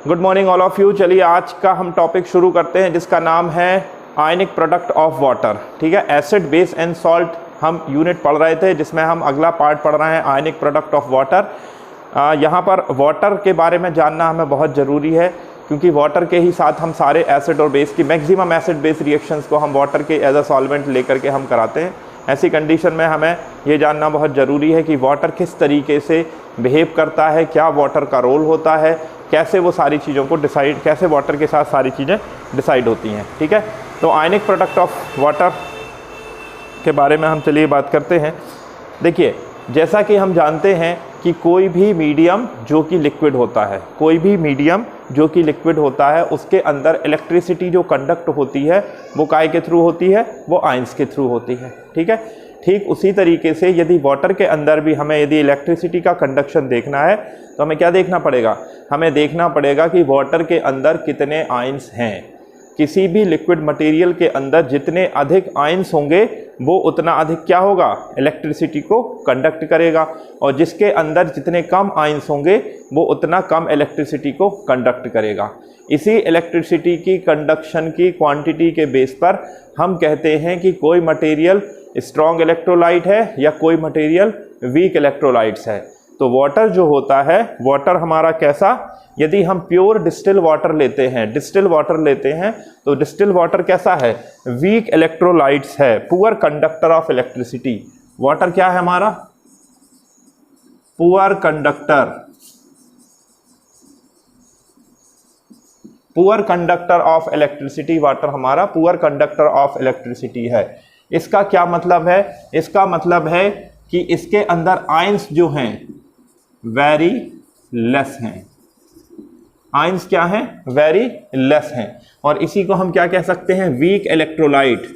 Good morning all of you. चलिए आज का हम टॉपिक शुरू करते हैं जिसका नाम है आयनिक प्रोडक्ट ऑफ वाटर। ठीक है, एसिड बेस एंड सॉल्ट हम यूनिट पढ़ रहे थे जिसमें हम अगला पार्ट पढ़ रहे हैं आयनिक प्रोडक्ट ऑफ वाटर। यहाँ पर वाटर के बारे में जानना हमें बहुत ज़रूरी है क्योंकि वाटर के ही साथ हम सारे एसिड और बेस की मैक्सिमम एसिड बेस रिएक्शंस को हम वाटर के एज अ सॉल्वेंट लेकर के हम कराते हैं। ऐसी कंडीशन में हमें ये जानना बहुत ज़रूरी है कि वाटर किस तरीके से बिहेव करता है, क्या वाटर का रोल होता है, कैसे वो सारी चीज़ों को डिसाइड, कैसे वाटर के साथ सारी चीज़ें डिसाइड होती हैं। ठीक है, तो आयनिक प्रोडक्ट ऑफ वाटर के बारे में हम चलिए बात करते हैं। देखिए, जैसा कि हम जानते हैं कि कोई भी मीडियम जो कि लिक्विड होता है, कोई भी मीडियम जो कि लिक्विड होता है उसके अंदर इलेक्ट्रिसिटी जो कंडक्ट होती है वो काय के थ्रू होती है, वो आयंस के थ्रू होती है। ठीक है, ठीक उसी तरीके से यदि वाटर के अंदर भी हमें यदि इलेक्ट्रिसिटी का कंडक्शन देखना है तो हमें क्या देखना पड़ेगा, हमें देखना पड़ेगा कि वाटर के अंदर कितने आयंस हैं। किसी भी लिक्विड मटेरियल के अंदर जितने अधिक आयंस होंगे वो उतना अधिक क्या होगा, इलेक्ट्रिसिटी को कंडक्ट करेगा, और जिसके अंदर जितने कम आयंस होंगे वो उतना कम इलेक्ट्रिसिटी को कंडक्ट करेगा। इसी इलेक्ट्रिसिटी की कंडक्शन की क्वांटिटी के बेस पर हम कहते हैं कि कोई मटेरियल स्ट्रॉन्ग इलेक्ट्रोलाइट है या कोई मटेरियल वीक इलेक्ट्रोलाइट्स है। तो वाटर जो होता है, वाटर हमारा कैसा, यदि हम प्योर डिस्टिल वाटर लेते हैं, डिस्टिल वाटर लेते हैं तो डिस्टिल वाटर कैसा है, वीक इलेक्ट्रोलाइट्स है, poor conductor of electricity. Water क्या है हमारा, poor conductor, poor conductor of electricity. Water हमारा पुअर कंडक्टर ऑफ इलेक्ट्रिसिटी है। इसका क्या मतलब है, इसका मतलब है कि इसके अंदर आयंस जो हैं वेरी लेस हैं। आयंस क्या हैं, वेरी लेस हैं, और इसी को हम क्या कह सकते हैं, वीक इलेक्ट्रोलाइट।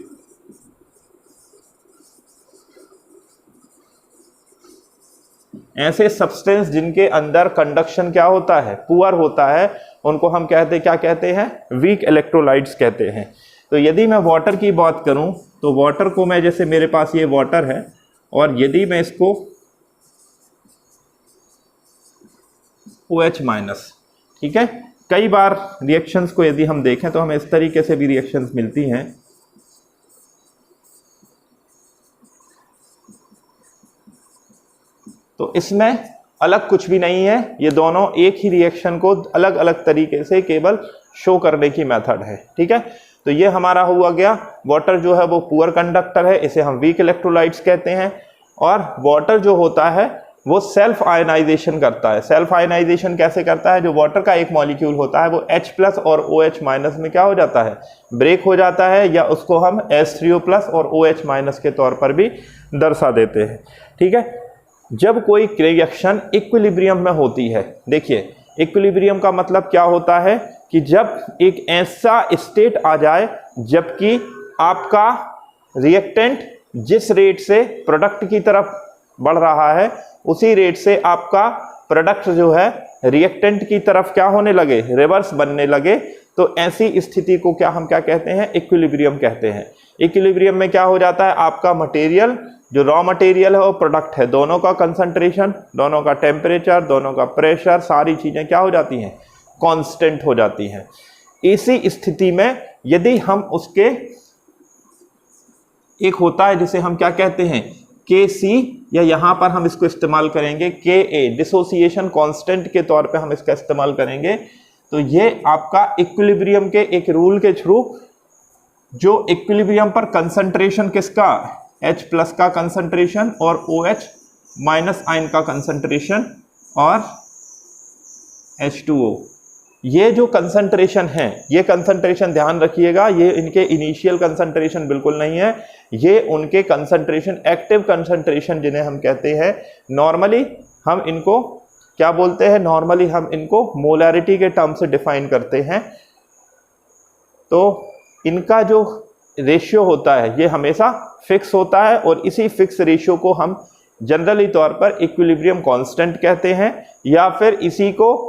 ऐसे सब्सटेंस जिनके अंदर कंडक्शन क्या होता है, पुअर होता है, उनको हम कहते क्या कहते हैं, वीक इलेक्ट्रोलाइट्स कहते हैं। तो यदि मैं वाटर की बात करूं तो वाटर को मैं, जैसे मेरे पास ये वाटर है और यदि मैं इसको OH माइनस, ठीक है, कई बार रिएक्शंस को यदि हम देखें तो हमें इस तरीके से भी रिएक्शंस मिलती हैं। तो इसमें अलग कुछ भी नहीं है, ये दोनों एक ही रिएक्शन को अलग अलग तरीके से केवल शो करने की मेथड है। ठीक है, तो ये हमारा हुआ गया, वाटर जो है वो पुअर कंडक्टर है, इसे हम वीक इलेक्ट्रोलाइट्स कहते हैं। और वाटर जो होता है वो सेल्फ आयनाइजेशन करता है। सेल्फ आयनाइजेशन कैसे करता है, जो वाटर का एक मॉलिक्यूल होता है वो H+ और OH- में क्या हो जाता है, ब्रेक हो जाता है, या उसको हम H3O+ और OH- के तौर पर भी दर्शा देते हैं। ठीक है, जब कोई रिएक्शन इक्विलिब्रियम में होती है, देखिए इक्विलिब्रियम का मतलब क्या होता है कि जब एक ऐसा स्टेट आ जाए जबकि आपका रिएक्टेंट जिस रेट से प्रोडक्ट की तरफ बढ़ रहा है उसी रेट से आपका प्रोडक्ट जो है रिएक्टेंट की तरफ क्या होने लगे, रिवर्स बनने लगे, तो ऐसी स्थिति को क्या हम क्या कहते हैं, इक्विलिब्रियम कहते हैं। इक्विलिब्रियम में क्या हो जाता है, आपका मटेरियल जो रॉ मटेरियल है और प्रोडक्ट है, दोनों का कंसंट्रेशन, दोनों का टेम्परेचर, दोनों का प्रेशर, सारी चीजें क्या हो जाती हैं, कांस्टेंट हो जाती हैं। इसी स्थिति में यदि हम उसके, एक होता है जिसे हम क्या कहते हैं, Kc, या यहां पर हम इसको इस्तेमाल करेंगे Ka, डिसोसिएशन कांस्टेंट के तौर पे हम इसका इस्तेमाल करेंगे। तो ये आपका इक्विलिब्रियम के एक रूल के थ्रू, जो इक्विलिब्रियम पर कंसंट्रेशन किसका, H+ का कंसंट्रेशन और OH- आयन का कंसंट्रेशन और H2O, ये जो कंसंट्रेशन है, ये कंसंट्रेशन ध्यान रखिएगा, ये इनके इनिशियल कंसंट्रेशन बिल्कुल नहीं है, ये उनके कंसंट्रेशन, एक्टिव कंसंट्रेशन जिन्हें हम कहते हैं। नॉर्मली हम इनको क्या बोलते हैं, नॉर्मली हम इनको मोलैरिटी के टर्म से डिफाइन करते हैं। तो इनका जो रेशियो होता है ये हमेशा फिक्स होता है, और इसी फिक्स रेशियो को हम जनरली तौर पर इक्विलिब्रियम कांस्टेंट कहते हैं, या फिर इसी को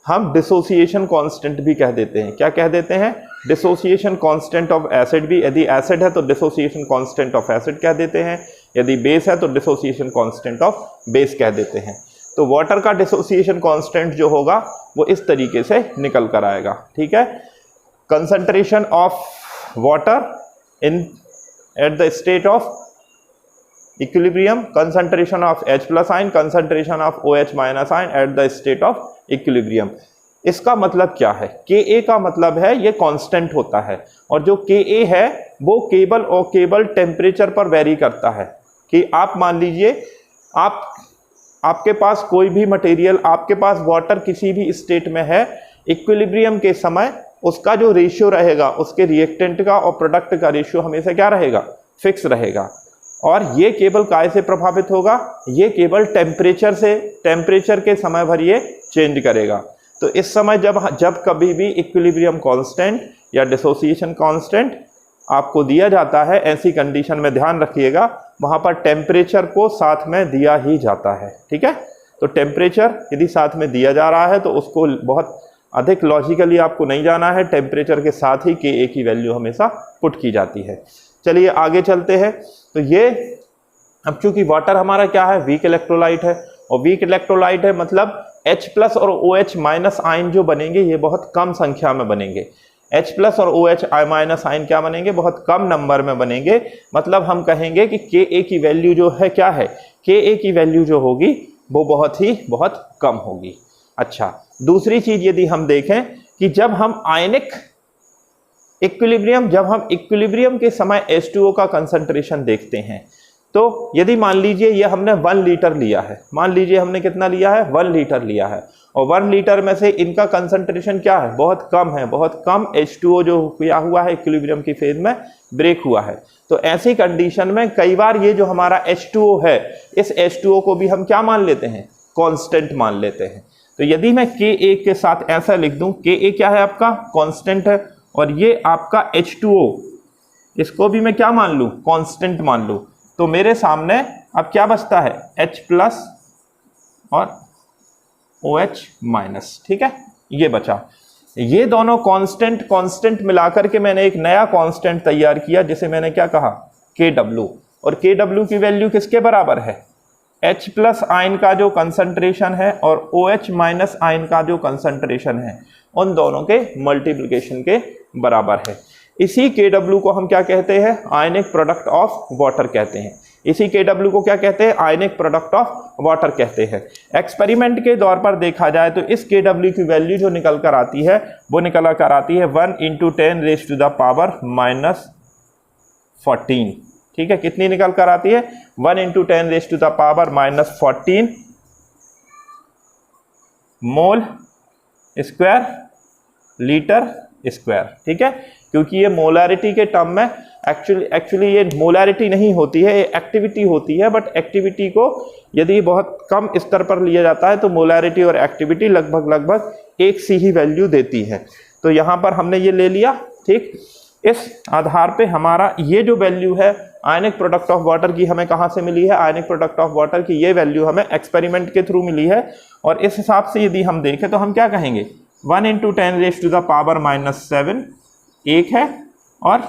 हम डिसोसिएशन कांस्टेंट भी कह देते हैं। क्या कह देते हैं, डिसोसिएशन कांस्टेंट ऑफ एसिड भी, यदि एसिड है तो डिसोसिएशन कांस्टेंट ऑफ एसिड कह देते हैं, यदि बेस है तो डिसोसिएशन कांस्टेंट ऑफ बेस कह देते हैं। तो वाटर का डिसोसिएशन कांस्टेंट जो होगा वो इस तरीके से निकल कर आएगा, ठीक है। Concentration of water in at the state of equilibrium, concentration of H plus ion, concentration of OH minus ion at the state of equilibrium। इसका मतलब क्या है? Ka का मतलब है ये कांस्टेंट होता है, और जो Ka है वो केवल और केवल टेम्परेचर पर वेरी करता है। कि आप मान लीजिए आपके पास कोई भी मटेरियल, आपके पास वाटर किसी भी स्टेट में है, इक्विलिब्रियम के समय उसका जो रेशियो रहेगा, उसके रिएक्टेंट का और प्रोडक्ट का रेशियो हमेशा क्या रहेगा? फिक्स रहेगा। और ये केवल काय से प्रभावित होगा? ये केवल टेम्परेचर से, टेम्परेचर के समय भर ये चेंज करेगा। तो इस समय जब कभी भी इक्विलिब्रियम कांस्टेंट या डिसोसिएशन कांस्टेंट आपको दिया जाता है, ऐसी कंडीशन में ध्यान रखिएगा वहाँ पर टेम्परेचर को साथ में दिया ही जाता है, ठीक है। तो टेम्परेचर यदि साथ में दिया जा रहा है तो उसको बहुत अधिक लॉजिकली आपको नहीं जाना है, टेम्परेचर के साथ ही Ka की वैल्यू हमेशा पुट की जाती है। चलिए आगे चलते हैं। तो ये अब चूंकि वाटर हमारा क्या है? वीक इलेक्ट्रोलाइट है, और वीक इलेक्ट्रोलाइट है मतलब H प्लस और OH माइनस आयन जो बनेंगे ये बहुत कम संख्या में बनेंगे। H प्लस और OH माइनस आयन क्या बनेंगे? बहुत कम नंबर में बनेंगे। मतलब हम कहेंगे कि Ka की वैल्यू जो है क्या है? Ka की वैल्यू जो होगी वो बहुत कम होगी। अच्छा, दूसरी चीज यदि हम देखें कि जब हम इक्विलिब्रियम के समय H2O का कंसंट्रेशन देखते हैं, तो यदि मान लीजिए ये हमने 1 लीटर लिया है, मान लीजिए हमने कितना लिया है? 1 लीटर लिया है, और 1 लीटर में से इनका कंसंट्रेशन क्या है? बहुत कम है, बहुत कम H2O जो क्या हुआ है इक्विलिब्रियम की फेज में ब्रेक हुआ है। तो ऐसी कंडीशन में कई बार ये जो हमारा H2O है, इस H2O को भी हम क्या मान लेते हैं? कांस्टेंट मान लेते हैं। तो यदि मैं Ka के साथ ऐसा लिख दूं, Ka क्या है आपका? कांस्टेंट है, और ये आपका H2O, इसको भी मैं क्या मान लूं? कांस्टेंट मान लूं। तो मेरे सामने अब क्या बचता है? H प्लस और OH माइनस, ठीक है, ये बचा। ये दोनों कांस्टेंट मिलाकर के मैंने एक नया कांस्टेंट तैयार किया जिसे मैंने क्या कहा? Kw। और Kw की वैल्यू किसके बराबर है? H प्लस आयन का जो कंसंट्रेशन है और OH माइनस आयन का जो कंसंट्रेशन है, उन दोनों के मल्टीप्लिकेशन के बराबर है। इसी Kw को हम क्या कहते हैं? आयनिक प्रोडक्ट ऑफ वाटर कहते हैं। इसी Kw को क्या कहते हैं? आयनिक प्रोडक्ट ऑफ वाटर कहते हैं। एक्सपेरिमेंट के दौर पर देखा जाए तो इस Kw की वैल्यू जो निकल कर आती है वो निकल कर आती है 1 × 10⁻⁻14, ठीक है। कितनी निकल कर आती है? 1 × 10⁻⁻14 मोल स्क्वायर लीटर स्क्वायर, ठीक है। क्योंकि ये मोलारिटी के टर्म में एक्चुअली ये मोलारिटी नहीं होती है, ये एक्टिविटी होती है, बट एक्टिविटी को यदि बहुत कम स्तर पर लिया जाता है तो मोलारिटी और एक्टिविटी लगभग एक सी ही वैल्यू देती है। तो यहाँ पर हमने ये ले लिया, ठीक। इस आधार पे हमारा ये जो वैल्यू है आयनिक प्रोडक्ट ऑफ वाटर की हमें कहाँ से मिली है? आयनिक प्रोडक्ट ऑफ वाटर की ये वैल्यू हमें एक्सपेरिमेंट के थ्रू मिली है। और इस हिसाब से यदि हम देखें तो हम क्या कहेंगे? 1 × 10⁻⁻7 एक है, और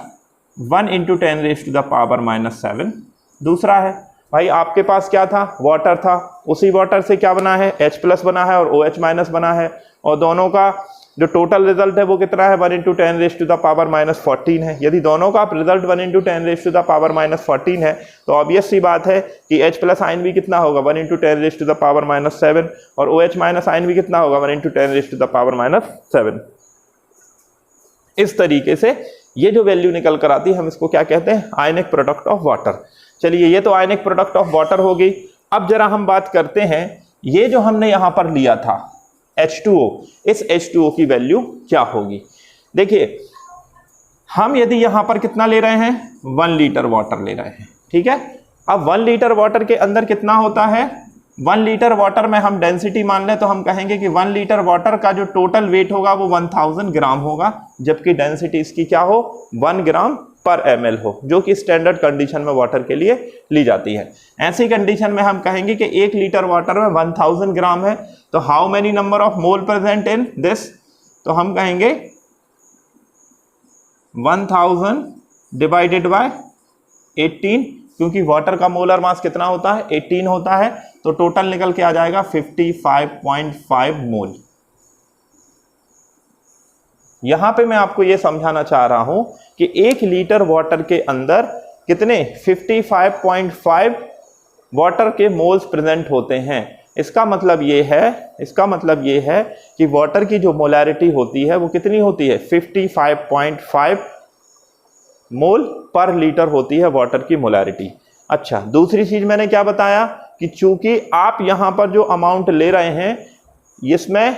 1 × 10⁻⁻7 दूसरा है। भाई आपके पास क्या था? वाटर था, उसी वाटर से क्या बना है? H प्लस बना है और OH माइनस बना है, और दोनों का जो टोटल रिजल्ट है वो कितना है? 1 × 10⁻⁻14 है। यदि दोनों का रिजल्ट 1 × 10⁻⁻14 है तो ऑब्वियस सी बात है कि H प्लस आयन भी कितना होगा? 1 × 10⁻⁻7, और OH माइनस आयन भी कितना होगा? 1 × 10⁻⁻7। इस तरीके से ये जो वैल्यू निकल कर आती है हम इसको क्या कहते हैं? Ionic product of water. चलिए, ये तो आयनिक प्रोडक्ट ऑफ वाटर हो गई। अब जरा हम बात करते हैं ये जो हमने यहां पर लिया था H2O, इस H2O की वैल्यू क्या होगी? देखिए, हम यदि यहां पर कितना ले रहे हैं? 1 लीटर वाटर ले रहे हैं, ठीक है। अब 1 लीटर वाटर के अंदर कितना होता है? 1 लीटर वाटर में हम डेंसिटी मान लें तो हम कहेंगे कि 1 लीटर वाटर का जो टोटल वेट होगा वो 1000 ग्राम होगा, जबकि डेंसिटी इसकी क्या हो? 1 ग्राम पर ml हो, जो कि स्टैंडर्ड कंडीशन में वाटर के लिए ली जाती है। ऐसी कंडीशन में हम कहेंगे कि 1 लीटर वाटर में 1000 ग्राम है, तो how many number of mole present in this? तो हम कहेंगे 1000 डिवाइडेड बाय 18, क्योंकि वाटर का मोलर मास कितना होता है 18 होता है, तो टोटल निकल के आ जाएगा 55.5 मोल। यहां पे मैं आपको यह समझाना चाह रहा हूं कि 1 लीटर वाटर के अंदर कितने 55.5 वाटर के मोल्स प्रेजेंट होते हैं। इसका मतलब ये है कि वाटर की जो मोलैरिटी होती है वो कितनी होती है 55.5 मोल पर लीटर होती है वाटर की मोलैरिटी। अच्छा, दूसरी चीज मैंने क्या बताया कि चूंकि आप यहां पर जो अमाउंट ले रहे हैं इसमें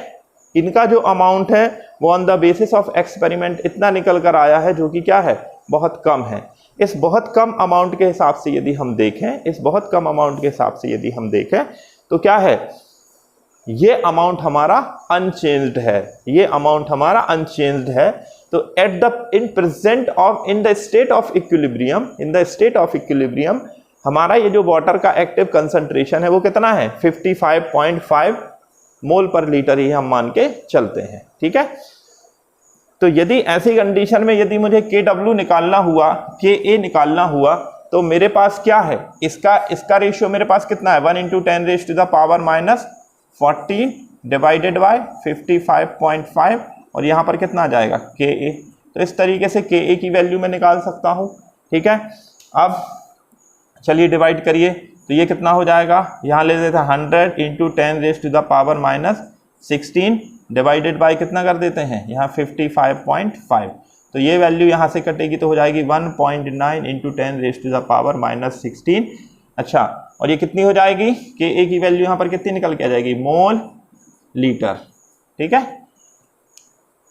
इनका जो अमाउंट है वो on the basis of experiment इतना निकल कर आया है, जो कि क्या है बहुत कम है। इस बहुत कम अमाउंट के हिसाब से यदि हम देखें तो क्या है, ये अमाउंट हमारा अनचेंज्ड है। तो in the state of equilibrium हमारा ये जो वाटर का एक्टिव कंसंट्रेशन है वो कितना है 55.5 मोल पर लीटर ही हम मान के चलते हैं। ठीक है, तो यदि ऐसी कंडीशन में यदि मुझे KW निकालना हुआ, KA निकालना हुआ, तो मेरे पास क्या है, इसका रेशियो मेरे पास कितना है 1 × 10⁻⁻14 डिवाइडेड बाय 55.5 और यहाँ पर कितना आ जाएगा KA। तो इस तरीके से KA की वैल्यू मैं निकाल सकता हूँ। ठीक है, अब चलिए डिवाइड करिए, तो ये कितना हो जाएगा, यहाँ ले लेते हैं 100 × 10⁻16 डिवाइडेड बाय कितना कर देते हैं यहाँ 55.5। तो ये वैल्यू यहाँ से कटेगी तो हो जाएगी 1.9 × 10⁻16। अच्छा, और ये कितनी हो जाएगी KA की वैल्यू यहाँ पर कितनी निकल के आ जाएगी मोल लीटर। ठीक है,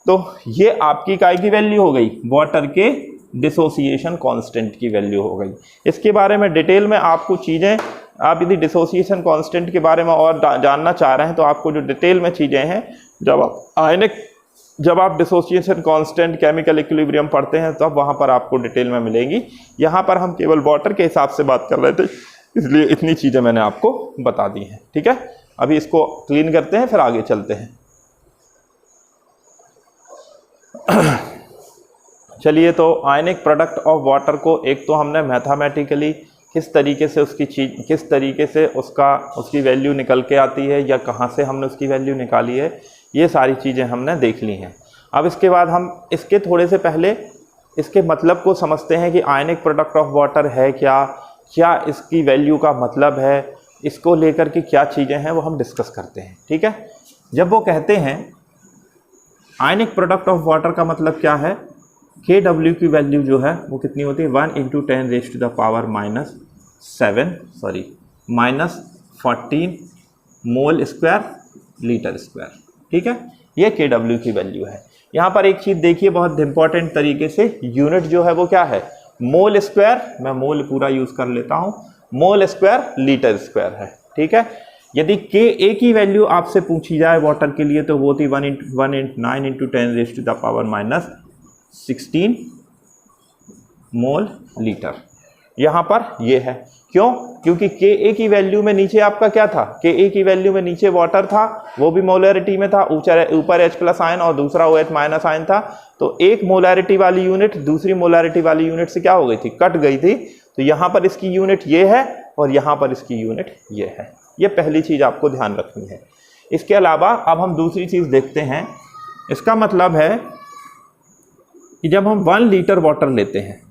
तो ये आपकी काय की वैल्यू हो गई, वाटर के डिसोसिएशन कांस्टेंट की वैल्यू हो गई। इसके बारे में डिटेल में आपको चीज़ें, आप यदि डिसोसिएशन कांस्टेंट के बारे में और जानना चाह रहे हैं तो आपको जो डिटेल में चीज़ें हैं, जब आप डिसोसिएशन कांस्टेंट केमिकल इक्विलिब्रियम पढ़ते हैं तब वहाँ पर आपको डिटेल में मिलेंगी। यहाँ पर हम केवल वाटर के हिसाब से बात कर रहे थे, इसलिए इतनी चीज़ें मैंने आपको बता दी हैं। ठीक है, अभी इसको क्लीन करते हैं फिर आगे चलते हैं। चलिए, तो आयनिक प्रोडक्ट ऑफ वाटर को एक तो हमने मैथमेटिकली किस तरीके से उसकी वैल्यू निकल के आती है या कहाँ से हमने उसकी वैल्यू निकाली है, ये सारी चीज़ें हमने देख ली हैं। अब इसके बाद हम इसके थोड़े से पहले इसके मतलब को समझते हैं कि आयनिक प्रोडक्ट ऑफ वाटर है क्या इसकी वैल्यू का मतलब है, इसको लेकर के क्या चीज़ें हैं वो हम डिस्कस करते हैं। ठीक है, जब वो कहते हैं आयनिक प्रोडक्ट ऑफ वाटर का मतलब क्या है, KW की वैल्यू जो है वो कितनी होती है 1 × 10⁻14 मोल स्क्वायर लीटर स्क्वायर। ठीक है, ये KW की वैल्यू है। यहाँ पर एक चीज़ देखिए बहुत इंपॉर्टेंट तरीके से, यूनिट जो है वो क्या है मोल स्क्वायर, मैं मोल पूरा यूज़ कर लेता हूँ, मोल स्क्वायर लीटर स्क्वायर है। ठीक है, यदि KA की वैल्यू आपसे पूछी जाए वाटर के लिए तो वो थी 9 × 10⁻16 मोल लीटर। यहाँ पर ये है, क्यों, क्योंकि KA की वैल्यू में नीचे आपका क्या था, KA की वैल्यू में नीचे वाटर था, वो भी मोलैरिटी में था, ऊपर H+ आयन और दूसरा OH- आयन था। तो एक मोलैरिटी वाली यूनिट दूसरी मोलैरिटी वाली यूनिट से क्या हो गई थी, कट गई थी। तो यहाँ पर इसकी यूनिट ये है और यहाँ पर इसकी यूनिट ये है। ये पहली चीज़ आपको ध्यान रखनी है। इसके अलावा अब हम दूसरी चीज़ देखते हैं। इसका मतलब है कि जब हम 1 लीटर वाटर लेते हैं,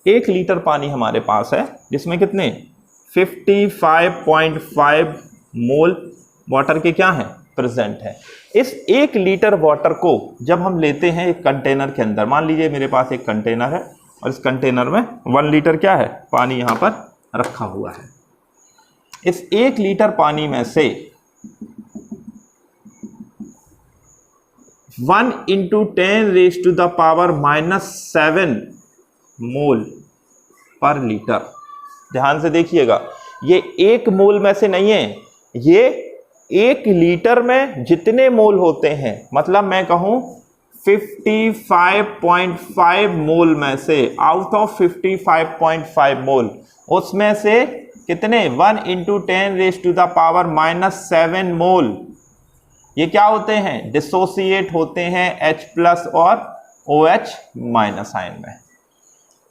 1 लीटर पानी हमारे पास है जिसमें कितने 55.5 मोल वाटर के क्या हैं प्रेजेंट है। इस 1 लीटर वाटर को जब हम लेते हैं एक कंटेनर के अंदर, मान लीजिए मेरे पास एक कंटेनर है और इस कंटेनर में 1 लीटर क्या है पानी यहाँ पर रखा हुआ है। इस 1 लीटर पानी में से 1 × 10⁻⁻7 मोल पर लीटर। ध्यान से देखिएगा, ये 1 मोल में से नहीं है, ये 1 लीटर में जितने मोल होते हैं, मतलब मैं कहूं 55.5 मोल में से, आउट ऑफ 55.5 मोल, उसमें से कितने 1 × 10⁻⁻7 मोल ये क्या होते हैं, डिसोसिएट होते हैं H+ और OH- आयन में।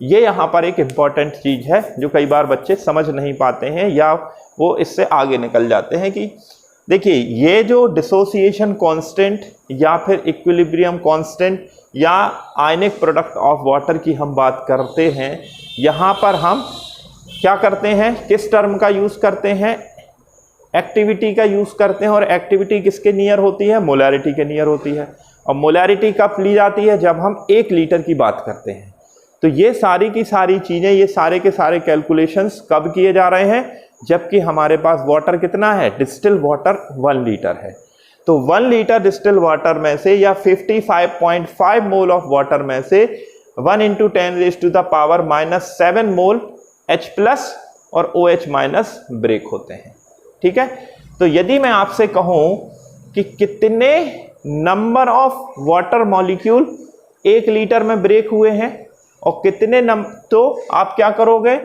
ये यहाँ पर एक इम्पॉर्टेंट चीज़ है जो कई बार बच्चे समझ नहीं पाते हैं या वो इससे आगे निकल जाते हैं कि देखिए ये जो डिसोसिएशन कांस्टेंट या फिर इक्विलिब्रियम कांस्टेंट या आयनिक प्रोडक्ट ऑफ वाटर की हम बात करते हैं, यहाँ पर हम क्या करते हैं, किस टर्म का यूज़ करते हैं, एक्टिविटी का यूज़ करते हैं। और एक्टिविटी किसके नियर होती है, मोलैरिटी के नियर होती है। और मोलैरिटी कब ली जाती है, जब हम 1 लीटर की बात करते हैं। तो ये सारी की सारी चीज़ें, ये सारे के सारे कैलकुलेशंस कब किए जा रहे हैं, जबकि हमारे पास वाटर कितना है, डिस्टिल वाटर 1 लीटर है। तो 1 लीटर डिस्टिल वाटर में से या 55.5 मोल ऑफ वाटर में से 1 × 10⁻⁻7 मोल H+ और OH- ब्रेक होते हैं। ठीक है, तो यदि मैं आपसे कहूं कि कितने number of water molecule 1 litre में ब्रेक हुए हैं और कितने तो आप क्या करोगे,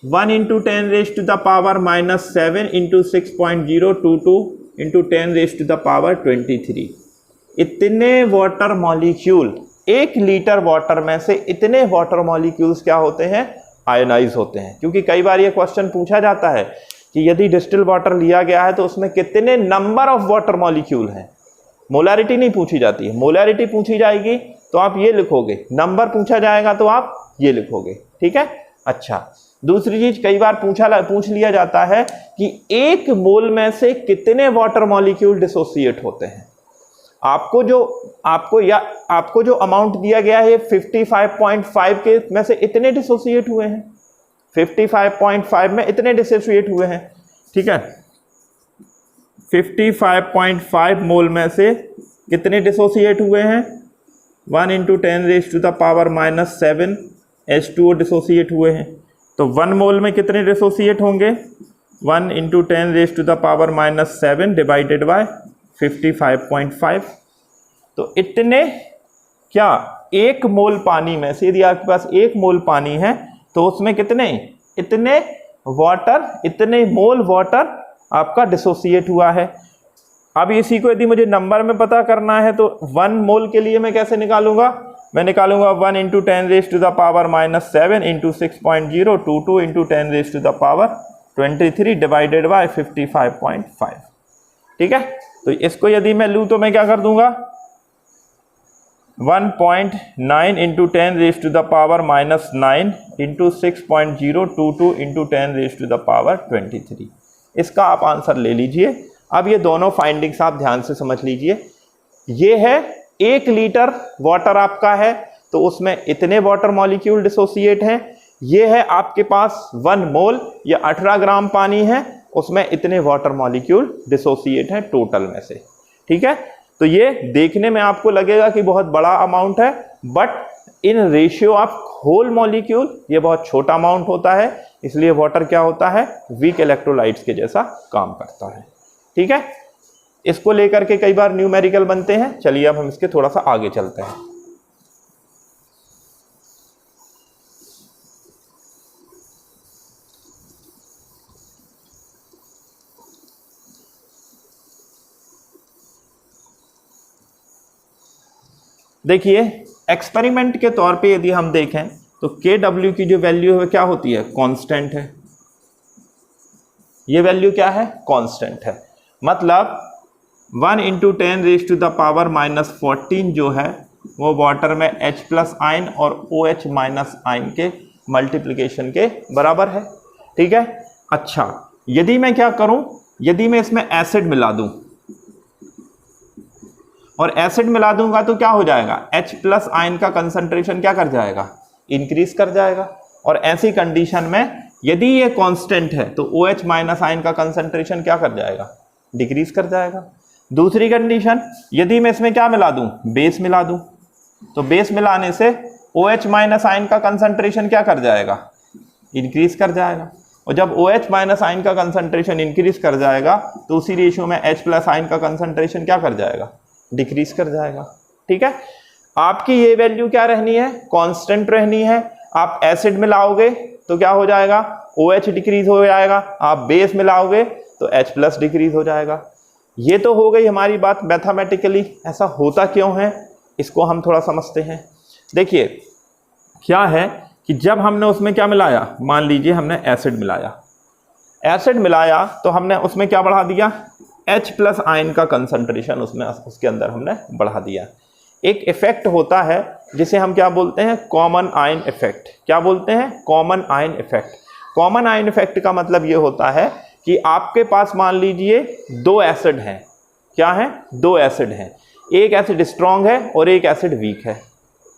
1 × 10⁻⁻7 × 6.022 × 10⁻23। इतने वाटर मॉलिक्यूल 1 लीटर वाटर में से इतने वाटर मॉलिक्यूल्स क्या होते हैं, आयोनाइज होते हैं। क्योंकि कई बार ये क्वेश्चन पूछा जाता है कि यदि डिस्टिल वाटर लिया गया है तो उसमें कितने नंबर ऑफ वाटर मॉलिक्यूल हैं। मोलैरिटी नहीं पूछी जाती है, मोलैरिटी पूछी जाएगी तो आप ये लिखोगे, नंबर पूछा जाएगा तो आप ये लिखोगे। ठीक है, अच्छा दूसरी चीज कई बार पूछ लिया जाता है कि 1 मोल में से कितने वाटर मॉलिक्यूल डिसोसिएट होते हैं। आपको जो अमाउंट दिया गया है 55.5 के में से इतने डिसोसिएट हुए हैं, 55.5 में इतने डिसोसिएट हुए हैं। ठीक है, 55.5 मोल में से कितने डिसोसिएट हुए हैं, 1 × 10⁻⁻7 H2O डिसोसिएट हुए हैं। तो 1 मोल में कितने डिसोसिएट होंगे, 1 × 10⁻⁻7 डिवाइडेड बाय 55.5। तो इतने क्या 1 मोल पानी में से, यदि आपके पास 1 मोल पानी है तो उसमें इतने मोल वाटर आपका डिसोसिएट हुआ है। अब इसी को यदि मुझे नंबर में पता करना है तो 1 मोल के लिए मैं कैसे निकालूंगा, मैं निकालूंगा 1 × 10⁻⁻7 × 6.022 × 10⁻23 डिवाइडेड बाय 55.5। ठीक है, तो इसको यदि मैं लूँ तो मैं क्या कर दूंगा, 1.9 × 10⁻⁻9 × 6.022 × 10⁻23। इसका आप आंसर ले लीजिए। अब ये दोनों फाइंडिंग्स आप ध्यान से समझ लीजिए। ये है 1 लीटर वाटर आपका है तो उसमें इतने वाटर मॉलिक्यूल डिसोसिएट हैं। ये है आपके पास 1 मोल या 18 ग्राम पानी है, उसमें इतने वाटर मॉलिक्यूल डिसोसिएट हैं टोटल में से। ठीक है, तो ये देखने में आपको लगेगा कि बहुत बड़ा अमाउंट है, but in ratio of whole molecule ये बहुत छोटा अमाउंट होता है। इसलिए वाटर क्या होता है, वीक इलेक्ट्रोलाइट्स के जैसा काम करता है। ठीक है, इसको लेकर के कई बार न्यूमेरिकल बनते हैं। चलिए अब हम इसके थोड़ा सा आगे चलते हैं। देखिए एक्सपेरिमेंट के तौर पे यदि हम देखें तो KW की जो वैल्यू है क्या होती है, कांस्टेंट है। ये वैल्यू क्या है, कांस्टेंट है। मतलब 1 × 10⁻⁻14 जो है वो वाटर में H+ आयन और OH- आयन के मल्टीप्लिकेशन के बराबर है। ठीक है, अच्छा यदि मैं क्या करूं, यदि मैं इसमें एसिड मिला दूं और एसिड मिला दूंगा तो क्या हो जाएगा, H+ आयन का कंसंट्रेशन क्या कर जाएगा, इंक्रीज कर जाएगा। और ऐसी कंडीशन में यदि ये कांस्टेंट है तो OH- आयन का कंसंट्रेशन क्या कर जाएगा, डिक्रीज कर जाएगा। दूसरी कंडीशन, यदि मैं इसमें क्या मिला दूं, बेस मिला दूं, तो बेस मिलाने से OH- आयन का कंसंट्रेशन क्या कर जाएगा, इंक्रीज कर जाएगा। और जब OH- आयन का कंसंट्रेशन इंक्रीज कर जाएगा तो उसी रेशियो में H+ आयन का कंसंट्रेशन क्या कर जाएगा, डिक्रीज कर जाएगा। ठीक है, आपकी ये वैल्यू क्या रहनी है, कांस्टेंट रहनी है। आप एसिड मिलाओगे तो क्या हो जाएगा, OH डिक्रीज हो जाएगा। आप बेस मिलाओगे तो H+ डिक्रीज हो जाएगा। ये तो हो गई हमारी बात मैथमेटिकली। ऐसा होता क्यों है, इसको हम थोड़ा समझते हैं। देखिए क्या है कि जब हमने उसमें क्या मिलाया, मान लीजिए हमने एसिड मिलाया, एसिड मिलाया तो हमने उसमें क्या बढ़ा दिया, H प्लस आयन का कंसंट्रेशन उसमें उसके अंदर हमने बढ़ा दिया। एक इफेक्ट होता है जिसे हम क्या बोलते हैं, कॉमन आयन इफेक्ट। क्या बोलते हैं, common ion effect. Common ion effect का मतलब ये होता है कि आपके पास मान लीजिए दो एसिड हैं, क्या है, दो एसिड हैं, एक एसिड स्ट्रांग है और एक एसिड वीक है।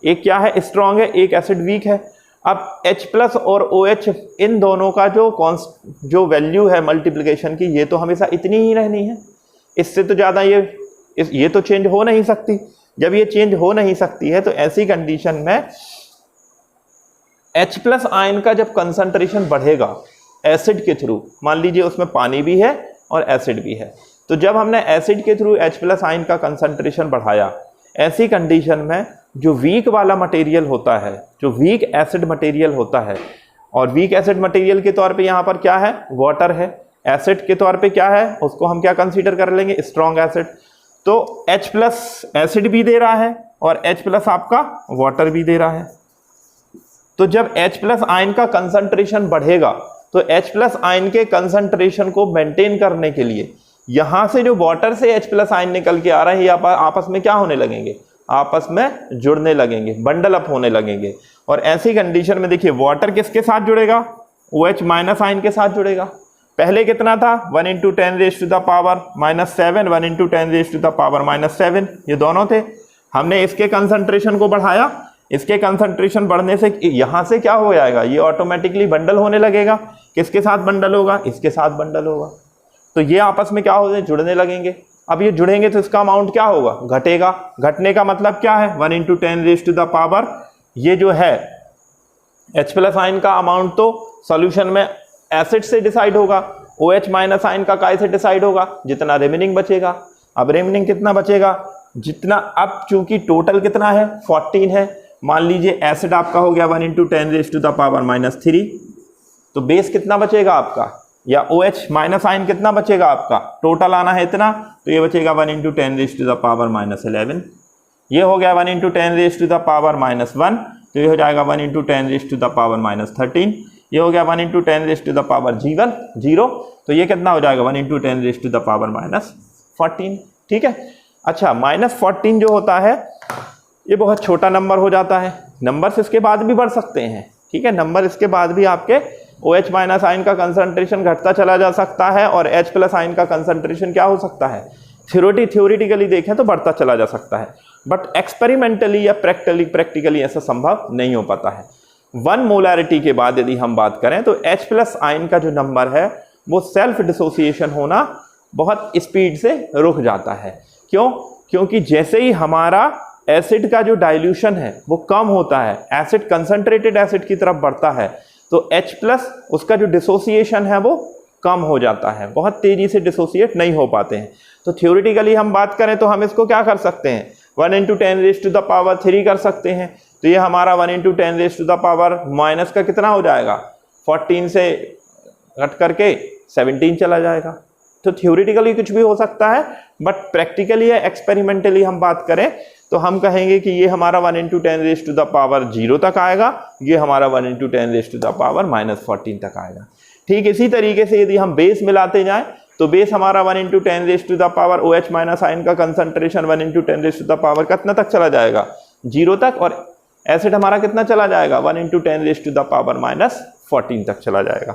एक क्या है, स्ट्रांग है, एक एसिड वीक है। अब H प्लस और OH इन दोनों का जो वैल्यू है मल्टीप्लिकेशन की, ये तो हमेशा इतनी ही रहनी है, इससे तो ज़्यादा ये तो चेंज हो नहीं सकती। जब ये चेंज हो नहीं सकती है तो ऐसी कंडीशन में H प्लस आयन का जब कंसंट्रेशन बढ़ेगा एसिड के थ्रू, मान लीजिए उसमें पानी भी है और एसिड भी है, तो जब हमने एसिड के थ्रू H प्लस आयन का कंसंट्रेशन बढ़ाया, ऐसी कंडीशन में जो वीक वाला मटेरियल होता है, जो वीक एसिड मटेरियल होता है, और वीक एसिड मटेरियल के तौर पे यहाँ पर क्या है, वाटर है, एसिड के तौर पे क्या है, उसको हम क्या कंसीडर कर लेंगे, स्ट्रॉन्ग एसिड। तो H प्लस एसिड भी दे रहा है और H प्लस आपका वाटर भी दे रहा है। तो जब H प्लस आयन का कंसंट्रेशन बढ़ेगा तो H प्लस आयन के कंसंट्रेशन को मेंटेन करने के लिए यहां से जो वाटर से H प्लस आयन निकल के आ रहे हैं, ये आपस में क्या होने लगेंगे, आपस में जुड़ने लगेंगे, बंडल अप होने लगेंगे। और ऐसी कंडीशन में देखिए वाटर किसके साथ जुड़ेगा, OH माइनस आयन के साथ जुड़ेगा। पहले कितना था, 1 × 10⁻⁻⁷, 1 × 10⁻⁻⁷, ये दोनों थे। हमने इसके कंसंट्रेशन को बढ़ाया, इसके कंसंट्रेशन बढ़ने से यहां से क्या हो जाएगा, ये ऑटोमेटिकली बंडल होने लगेगा। किसके साथ बंडल होगा, इसके साथ बंडल होगा। तो ये आपस में क्या हो जाए, जुड़ने लगेंगे। अब ये जुड़ेंगे तो इसका अमाउंट क्या होगा, घटेगा। घटने का मतलब क्या है, 1 × 10⁻⁻, ये जो है H प्लस आयन का अमाउंट तो सॉल्यूशन में एसिड से डिसाइड होगा, OH माइनस आयन का काय से डिसाइड होगा, जितना रिमेनिंग बचेगा। अब रिमेनिंग कितना बचेगा, जितना, अब चूंकि टोटल कितना है, 14 है, मान लीजिए एसिड आपका हो गया 1 × 10⁻⁻3, तो बेस कितना बचेगा आपका, या OH माइनस आयन कितना बचेगा आपका, टोटल आना है इतना, तो ये बचेगा 1 × 10⁻⁻11, ये हो गया 1 × 10⁻⁻1, तो ये हो जाएगा 1 × 10⁻⁻13, ये हो गया 1 × 10⁻0, तो ये कितना हो जाएगा 1 × 10⁻14। ठीक है। अच्छा, -14 जो होता है ये बहुत छोटा नंबर हो जाता है, नंबर्स इसके बाद भी बढ़ सकते हैं। ठीक है, नंबर इसके बाद भी आपके OH माइनस आयन का कंसंट्रेशन घटता चला जा सकता है और H प्लस आयन का कंसंट्रेशन क्या हो सकता है, थ्योरेटिकली देखें तो बढ़ता चला जा सकता है, बट एक्सपेरिमेंटली या प्रैक्टिकली ऐसा संभव नहीं हो पाता है। 1 मोलैरिटी के बाद यदि हम बात करें तो H प्लस आयन का जो नंबर है वो सेल्फ डिसोसिएशन होना बहुत स्पीड से रुक जाता है। क्यों? क्योंकि जैसे ही हमारा एसिड का जो डाइल्यूशन है वो कम होता है, एसिड कंसंट्रेटेड एसिड की तरफ बढ़ता है, तो H प्लस उसका जो डिसोसिएशन है वो कम हो जाता है, बहुत तेजी से डिसोसिएट नहीं हो पाते हैं। तो थ्योरेटिकली हम बात करें तो हम इसको क्या कर सकते हैं, 1 × 10⁻³ कर सकते हैं। तो ये हमारा 1 × 10⁻- का कितना हो जाएगा, 14 से घट करके 17 चला जाएगा। तो थ्योरेटिकली कुछ भी हो सकता है, बट प्रैक्टिकली या एक्सपेरिमेंटली हम बात करें तो हम कहेंगे कि ये हमारा 1 × 10⁻0 तक आएगा, ये हमारा 1 × 10⁻⁻14 तक आएगा। ठीक इसी तरीके से यदि हम बेस मिलाते जाएं तो बेस हमारा 1 × 10⁻, OH माइनस आयन का कंसंट्रेशन 1 × 10⁻, कितना तक चला जाएगा, 0 तक, और एसिड हमारा कितना चला जाएगा, 1 × 10⁻⁻14 तक चला जाएगा।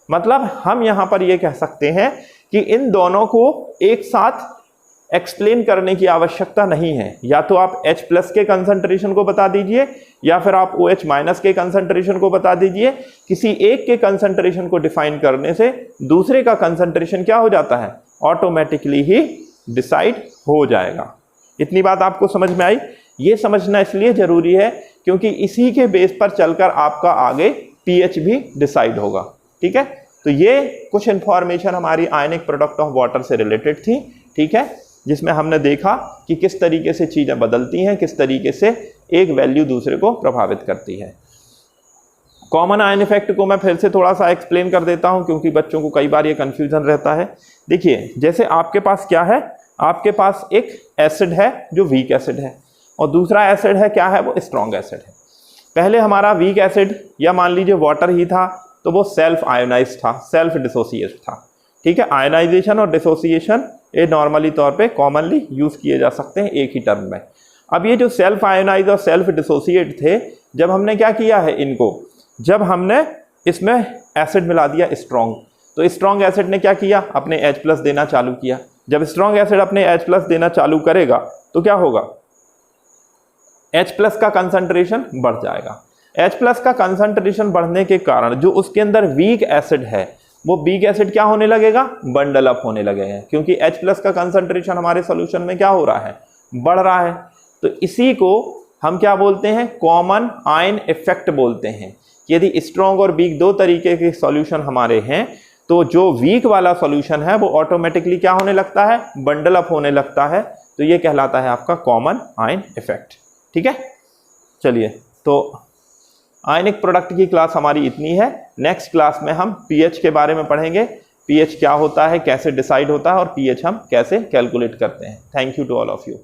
मतलब हम यहाँ पर ये कह सकते हैं कि इन दोनों को एक साथ एक्सप्लेन करने की आवश्यकता नहीं है। या तो आप H प्लस के कंसंट्रेशन को बता दीजिए या फिर आप OH माइनस के कंसंट्रेशन को बता दीजिए। किसी एक के कंसंट्रेशन को डिफाइन करने से दूसरे का कंसंट्रेशन क्या हो जाता है, ऑटोमेटिकली ही डिसाइड हो जाएगा। इतनी बात आपको समझ में आई। ये समझना इसलिए जरूरी है क्योंकि इसी के बेस पर चलकर आपका आगे pH भी डिसाइड होगा। ठीक है, तो ये कुछ इंफॉर्मेशन हमारी आयनिक प्रोडक्ट ऑफ वाटर से रिलेटेड थी। ठीक है, जिसमें हमने देखा कि किस तरीके से चीज़ें बदलती हैं, किस तरीके से एक वैल्यू दूसरे को प्रभावित करती है। कॉमन आयन इफेक्ट को मैं फिर से थोड़ा सा एक्सप्लेन कर देता हूं क्योंकि बच्चों को कई बार ये कन्फ्यूजन रहता है। देखिए, जैसे आपके पास क्या है, आपके पास एक एसिड है जो वीक एसिड है और दूसरा एसिड है क्या है, वो स्ट्रॉन्ग एसिड है। पहले हमारा वीक एसिड या मान लीजिए वाटर ही था, तो वो सेल्फ आयोनाइज था, सेल्फ डिसोसिएट था। ठीक है, आयोनाइजेशन और डिसोसिएशन ये नॉर्मली तौर पे कॉमनली यूज़ किए जा सकते हैं एक ही टर्म में। अब ये जो सेल्फ आयोनाइज और सेल्फ डिसोसिएट थे, जब हमने क्या किया है इनको, जब हमने इसमें एसिड मिला दिया स्ट्रॉन्ग, तो स्ट्रॉन्ग एसिड ने क्या किया, अपने H+ देना चालू किया। जब स्ट्रॉन्ग एसिड अपने H+ देना चालू करेगा तो क्या होगा, H+ का कंसंट्रेशन बढ़ जाएगा। H+ का कंसंट्रेशन बढ़ने के कारण जो उसके अंदर वीक एसिड है, वो वीक एसिड क्या होने लगेगा, बंडल अप होने लगेगा, क्योंकि H+ का कंसंट्रेशन हमारे सॉल्यूशन में क्या हो रहा है, बढ़ रहा है। तो इसी को हम क्या बोलते हैं, कॉमन आयन इफेक्ट बोलते हैं। यदि स्ट्रॉन्ग और वीक दो तरीके के सॉल्यूशन हमारे हैं, तो जो वीक वाला सॉल्यूशन है वो ऑटोमेटिकली क्या होने लगता है, बंडल अप होने लगता है। तो ये कहलाता है आपका कॉमन आयन इफेक्ट। ठीक है, चलिए, तो आयनिक प्रोडक्ट की क्लास हमारी इतनी है। नेक्स्ट क्लास में हम पीएच के बारे में पढ़ेंगे, पीएच क्या होता है, कैसे डिसाइड होता है और पीएच हम कैसे कैलकुलेट करते हैं। Thank you to all of you.